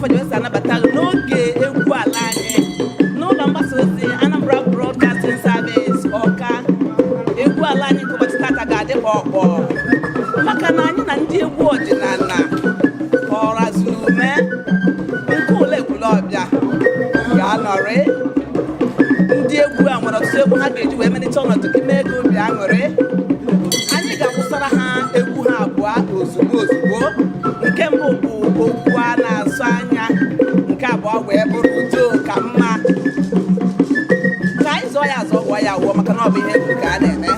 afọ ji wesa anabata n'oge egwu ala anyị n'ụlọ mgbasa ozi Anambra Broadcasting Service Ọka. Egwu ala anyị nke ụbọchị tata ga-adịkwa ọkpọ maka na anyị na ndị egwu ọdịnala Ọrazume nke ụlọ Ekwulọbịa ga-anọrị. Ndị egwu a nwere ọtụtụ egwu ha ga-eji wee melite ọnọdụ gị mee ego obi aṅụrị. Anyị ga-akwụsara ha egwu ha abụọ ozugbo ozugbo. Nke mbụ bụ okwu a na-asụ anya, nke abụọ wee bụrụ udo ka mma. Ka anyị zọọ ya azọ gwa ya awụọ maka na ọ bụ ihe egwu ka a na-eme.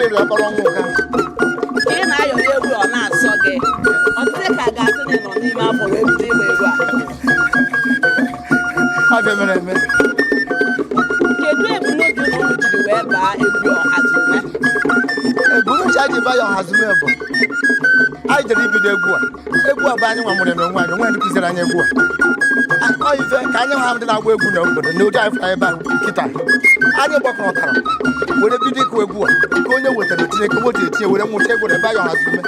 eri ọkpọrọ ọnwụ ka ka ị na-ayọ egwu ọ na-asọ gị ọ dịghị ka a ga-atụ na ị nọ n'ime afọ wee bido ịgba egwu a ọ dị mere eme kedu ebumnobi unu jiri wee baa egwu Ọhazume ebumnuche anyị ji baa ya Ọhazume bụ anyị jere ibido egwu a bụ anyị nwa mụrụ n'onwe anyị onwe ndị kụziere anyị egwu a ọ ife ka anyị nwa ndị na-agba egwu na obodo na ụdị anyị fụrụ ebe a nkịta anyị gbakọtara were bido ịkụ egwu a ka onye wetara tinye ka moto etinye were nwụcha egwu ebe anyị Ọhazume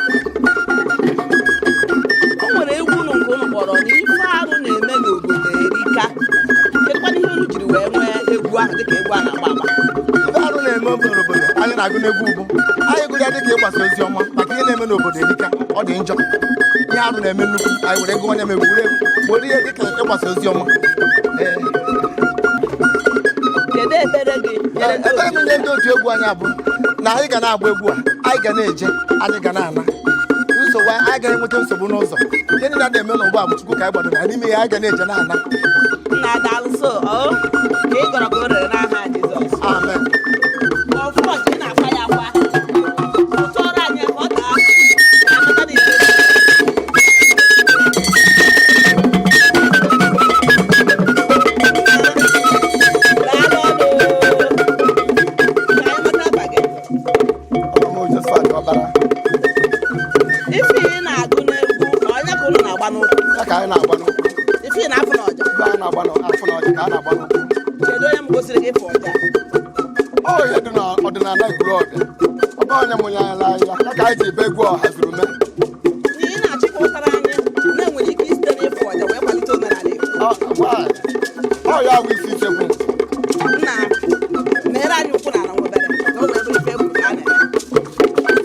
o nwere egwu unu nke unu kpọrọ na ife arụ na-eme n'obodo erika kedụkwana ihe unu jiri wee nwee egwu ahụ dịka egwu a na-agba agba ife arụ na-eme obodo anyị na-agụ n'egwu ugwu anyị gụrụ ya dịka ịgbasa ozi ọma maka ihe na-eme n'obodo erika ọ dị njọ ihe arụ na-eme nnukwu anyị were gụọ onye ma egwuregwu were ihe dịka ịgbasa ozi ọma kedu ekpere gị ekpere m nye ndị otu egwu anyị abụ na anyị ga na-agba egwu a anyị ga na-eje anyị ga na-ana nsogbu anyị ga enweta nsogbu n'ụzọ ihe niile na-eme n'ụgbọ a bụ Chukwu ka anyị gbadoro ya n'ime ya anyị ga na-eje na-ana nna dalụso ka ị gọrọ ka o rere n'aha Jizọs amen ọfụma ị na-akwa ya akwa ụtọrọ anyị ka ọ daa ka amata na ire ife ị na-agụ n'egwu onye ka unu na-agba n'ụkwụ ya ka anyị na-agba n'ụkwụ ife ị na-afụ n'ọja ibe anyị na-agba n'afọ na ọjị ka a na-agba n'ụkwụ kedu onye m gosiri gị ịfụ ọja ọ ihe dị n'ọdịnala Ekwulọbịa ọ bụ onye mụnye anyị laa ya ya ka anyị ji ebe egwu Ọhazume n'ihi na-achịkọtara anyị na-enwere ike isite n'ịfụ ọja wee kwalite omenala Igbo ọ ya bụ isi ichekwu nna mere anyị ụkwụ n'ala nwebere ka o wee bụrụ ife egwu ka a na-eme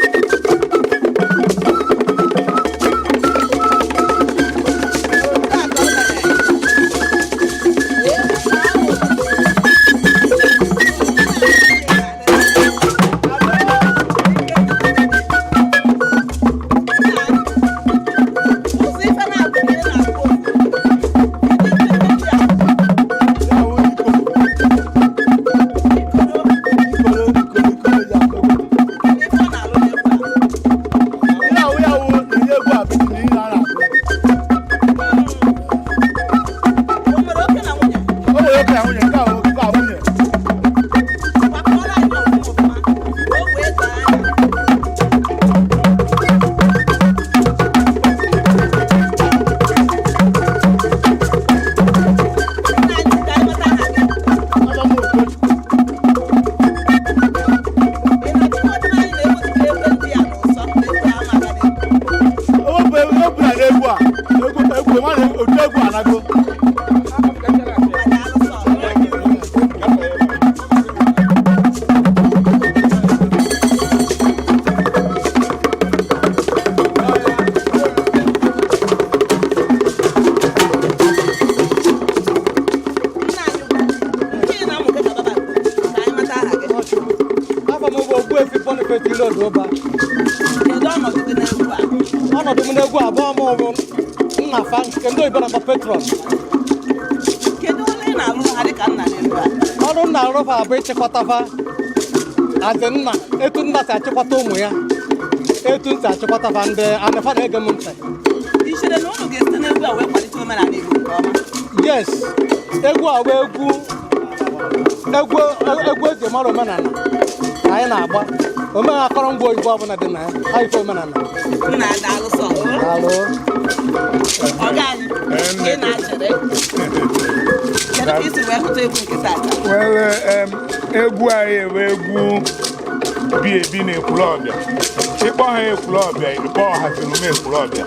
ọnọdụ m n'egwu abụọ m bụ nna fa nke ndị oyibo na-akpọ patron kedu ole ị na-alụ ha dịka nna n'elu a ọrụ nna arụfa bụ ịchịkọtafa azị nna etu nna si achịkọta ụmụ ya etu ntị achịkọtafa ndị anafa na-ege m ntị ị chere na unu ga-esite n'egwu a wee kwalite omenala Igbo nke ọma yes egwu a bụ egwu eji mara omenala anyị na-agba omenala akọrọngwa oyibo ọbụla dị na ya ha ife omenala nna daalụsọ alụ ọga anyị ị na-achere kedu ka isi wee hụta egwu nke tata egwu anyị bụ egwu bi ebi na Ekwulọbịa ịkpọ ha Ekwulọbịa ịkpọ Ọhazume Ekwulọbịa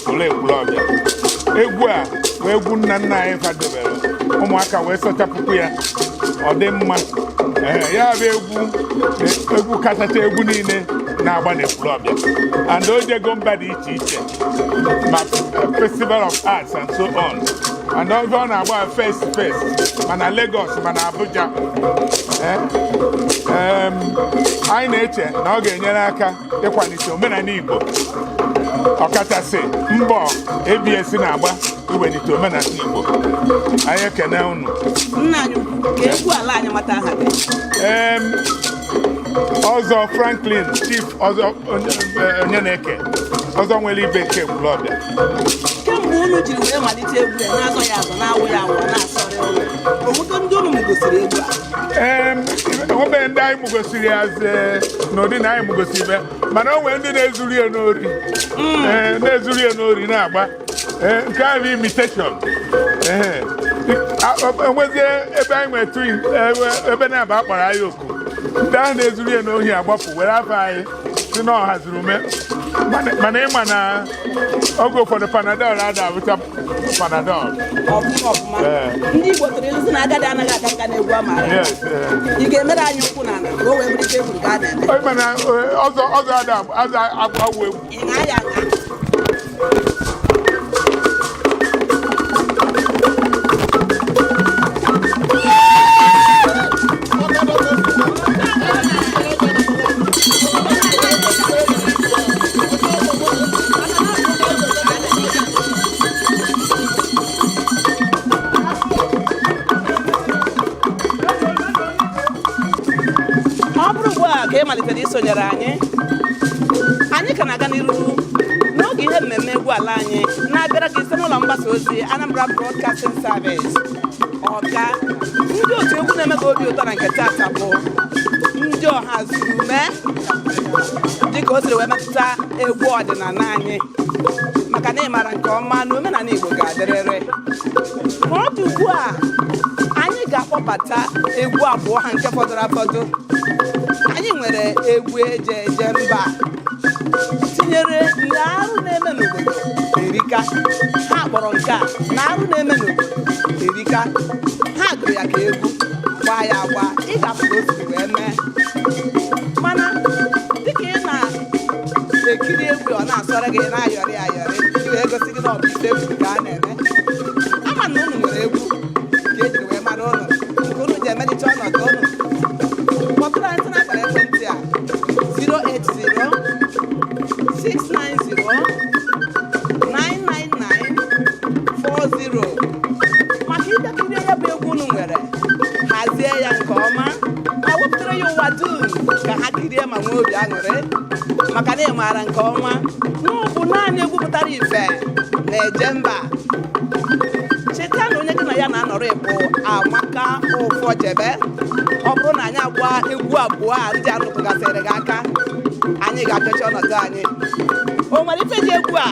ụlọ Ekwulọbịa egwu a bụ egwu nna nna anyị kwadebere ụmụaka wee sọchapụkwu ya ọ dị mma ya bụ egwu kachacha egwu niile na-agba n'Ekwulọbịa and o jego mba dị iche iche ma festival of arts and so on and ọ na-agba first mana Lagos mana Abuja anyị na-eche na ọ ga-enyere aka ịkwalite omenala Igbo ọkachasị mbọ ABS na-agba iwelite omenala Igbo anyị ekene unu nna anyị ka egwu ala anyị mata aha gị ọzọ Franklin Chief ọzọ onye na-eke ọzọ nwere ibe nke Ekwulọbịa. Kemgbe unu jiri wee malite egwu ya na-azọ ya azọ na-awụ ya awụ na-asọrị ụlọ onwego ndị unu mụgosiri egwu a enwebeghị ndị anyị mụgosiri azụ n'ụdị na anyị mụgosiri ibe mana o nwere ndị na-ezuru ya n'ori na-ezuru ya n'ori na-agba nke ahụ bụ imitation enwezie ebe anyị nwere twin ebe na-aba akpara anyị oku ndị ahụ na-ezuru ya n'ohi agbapụ were afọ anyị si na ọha zuru ume mana ịma na oge ụfọdụ panadol ada abụcha panadol ọfụma ndị Igbo tụrụ ilu si na agadi anaghị aka nka na egwu amara ị ga-emere anyị ụkwụ na ala ka o wee bụrụ ike egwuru ka a na-eme mana ọzọ ada agbawu egwu ị na-aya nka ka ị malitere isonyere anyị ka na-aga n'iru n'oge ihe mmemme egwu ala anyị na-abịara gị site n'ụlọ mgbasa ozi Anambra Broadcasting Service Ọka. Ndị otu egwu na-eme ka obi ụtọ na nke taata bụ ndị ọha zuru ume dịka o siri wee metụta egwu ọdịnala anyị maka na ị mara nke ọma na omenala Igbo ga-adịrịrị. Ma ọ dị ugbu a anyị ga-akpọbata egwu abụọ ha nke fọdụrụ afọdụ. Anyị nwere egwu eje mba tinyere na arụ na-eme n'obodo erika. Ha kpọrọ nke a na arụ na-eme n'obodo erika. Ha gụrụ ya ka egwu gbaa ya agba ị ga-afụ ka o siri wee mee. Mana dịka ị na-ekiri egwu ọ na-asọrọ gị na-ayọrị ayọrị iji wee gosi gị na ọ bụ ife egwu ka a na-eme. Ama na unu nwere egwu ka ejiri wee mara ụlọ nke unu ji emelite ọnọdụ ụnụ. Kpọtụrụ anyị n'akara ekwentị a 080-690-99940 maka idekiri ya bụ egwu unu nwere hazie ya nke ọma ma wepụtara ya ụwa dum ka ha kirie ma nwee obi aṅụrị maka na ị maara nke ọma na ọ bụ naanị egwu pụtara ife na-eje mba. Cheta na onye gị na ya na-anọrọ bụ Amaka Ụfọjebe. Ọ bụrụ na anyị agba egwu abụọ a ndị a rụpụgasịrị gị aka anyị ga-apịachi ọnọdụ anyị. O nwere ife dị egwu a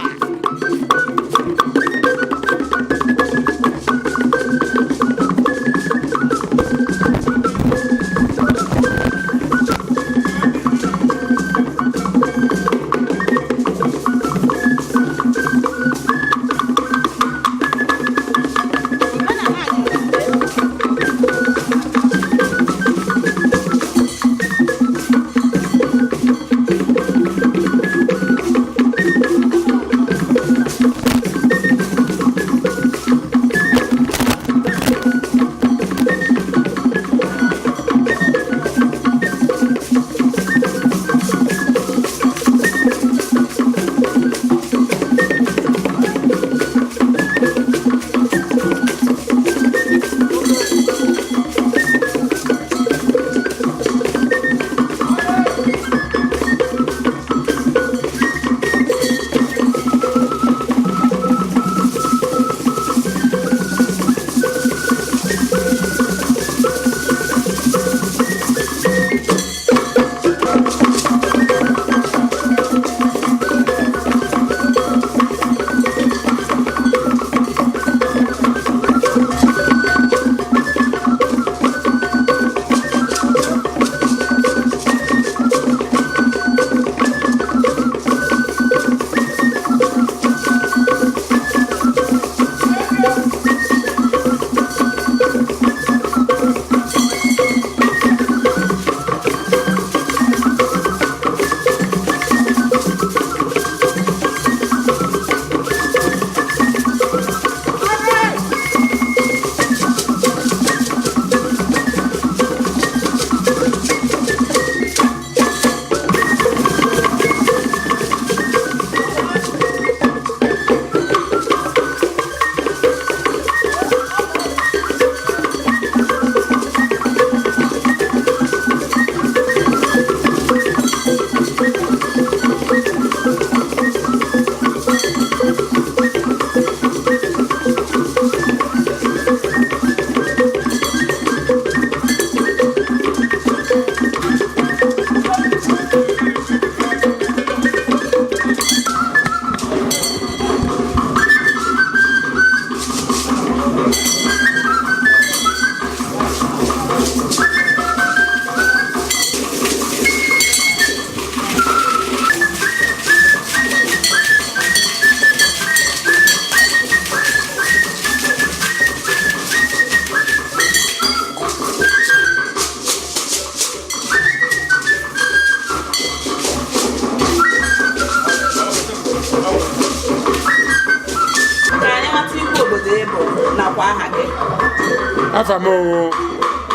Afamowo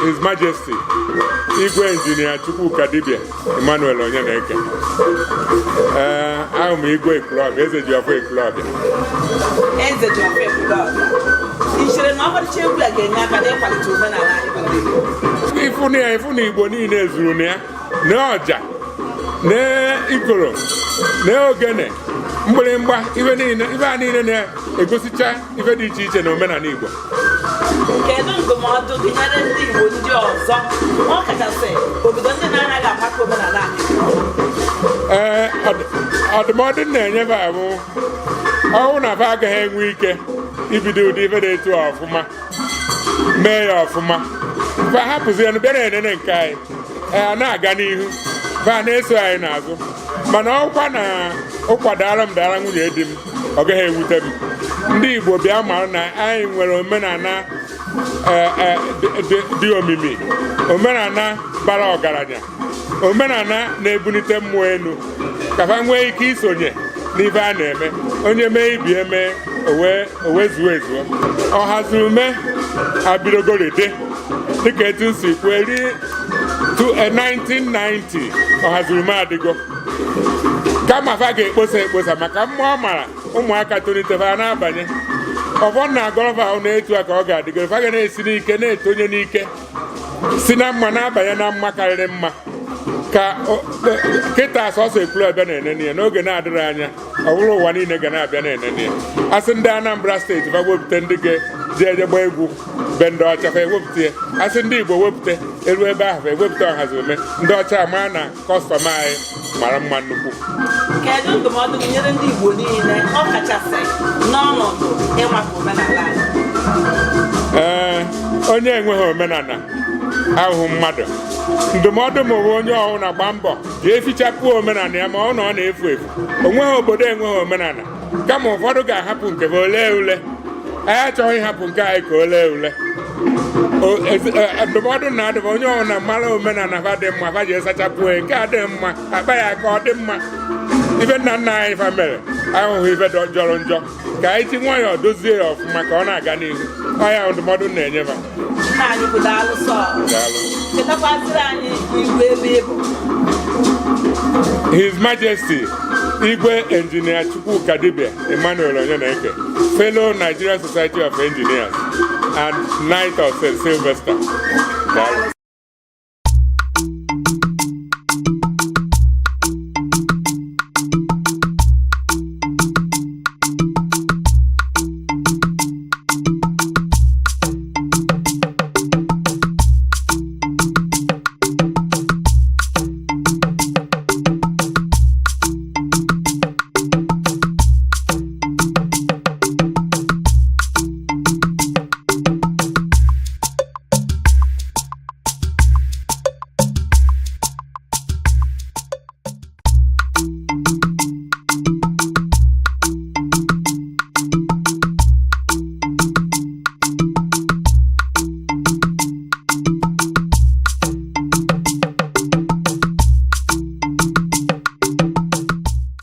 His Majesty Igwe Engineer Chukwuka Dibia Emmanuel Onyeneke. Ahụ m Igwe Ekwulọbịa, Eze Jiọfọ Ekwulọbịa. Eze Jiọfọ Ekwulọbịa. Ị chere na ọmarịcha egwu a ga-enye aka n'ịkwalite omenala anyị bụ ndị Igbo? Ịfụ na Igbo niile zuru na ya, na ọja, na ikoro, na ogene, mgbịrịmgba, ife a niile na-egosicha ife dị iche iche na omenala Igbo. Kedu ndụmọdụ gị nyere ndị Igbo ndị ọzọ, ọkachasị obodo ndị na-anaghị amaka omenala anyị? Ọdụmọdụ na-enyefe abụ ọnwụ na fa agaghị enwe ike ibido ụdị ife na-etu ọfụma, mee ya ọfụma, fa hapụzie bịa na-enene nke anyị, na-aga n'ihu, fa na-eso anyị n'azụ. Mana ọkwa na ụkwadara m dara nwunye di m, ọ gaghị ewute m. Ndị Igbo bịa mara na anyị nwere omenala dị omimi, omenala bara ọgaranya, omenala na-ebulite mmụọ elu, ka fa nwee ike isonye n'ife a na-eme. Onye mee ibi eme owezuo ezuo. Ọhazurume abidogorede dịka etu si kweri 1990 ọhazurume adịgo. Kama fa ga-ekposa maka mma ọ mara ụmụaka tolite fa na-abanye. Ọfọ na agọrọfa ahụ na-etu a ka ọ ga-adịgoro, fa ga na-esi n'ike na-etonye n'ike, si na mma na-abanye na mma karịrị mma. Ka kịta sọsọ Ekwulọbịa na-enene ya n'oge na-adịrị anya, ọ bụrụ ụwa niile ga na-abịa na-enene ya. Asị ndị Anambra steeti fa wepụta ndị ga-eje gba egwu be ndị ọcha fa ewepụta ya. Asị ndị Igbo wepụta elu ebe ahụ fa ewepụta ọhazurume, ndị ọcha ama na kọstọm anyị mara mma nnukwu. Kedu ndụmọdụ gị nyere ndị Igbo niile, ọkachasị n'ọnọdụ ịmaka omenala anyị? Onye enweghị omenala ahụhụ mmadụ. Ndụmọdụ m bụ onye ọhụụ na-agba mbọ ji efichapụ omenala ya ma ọ na ọ na-efu efu. O nweghị obodo enweghị omenala, kama ụfọdụ ga-ahapụ nke ha ole ule. Anyị achọghị ịhapụ nke anyị ka ole ule. Ndụmọdụ na-adịba onye ọhụụ na mara omenala fa dị mma, fa ji esachapụ nke a dị mma, akpa ya ka ọ dị mma. Ife nna nna anyị fa mere ahụhụ ife jọrọ njọ, ka anyị ji nwayọọ dozie ya ọfụma ka ọ na-aga n'ihu. Ọ ya ndụmọdụ na-enye fa. Nna anyị bụ daalụ sọ. Chetakwaziri anyị Igwe ebe ịbụ. His Majesty Igwe Engineer Chukwuka Dibia Emmanuel Onyeneke, fellow Nigerian Society of Engineers and Knight of St. Sylvester.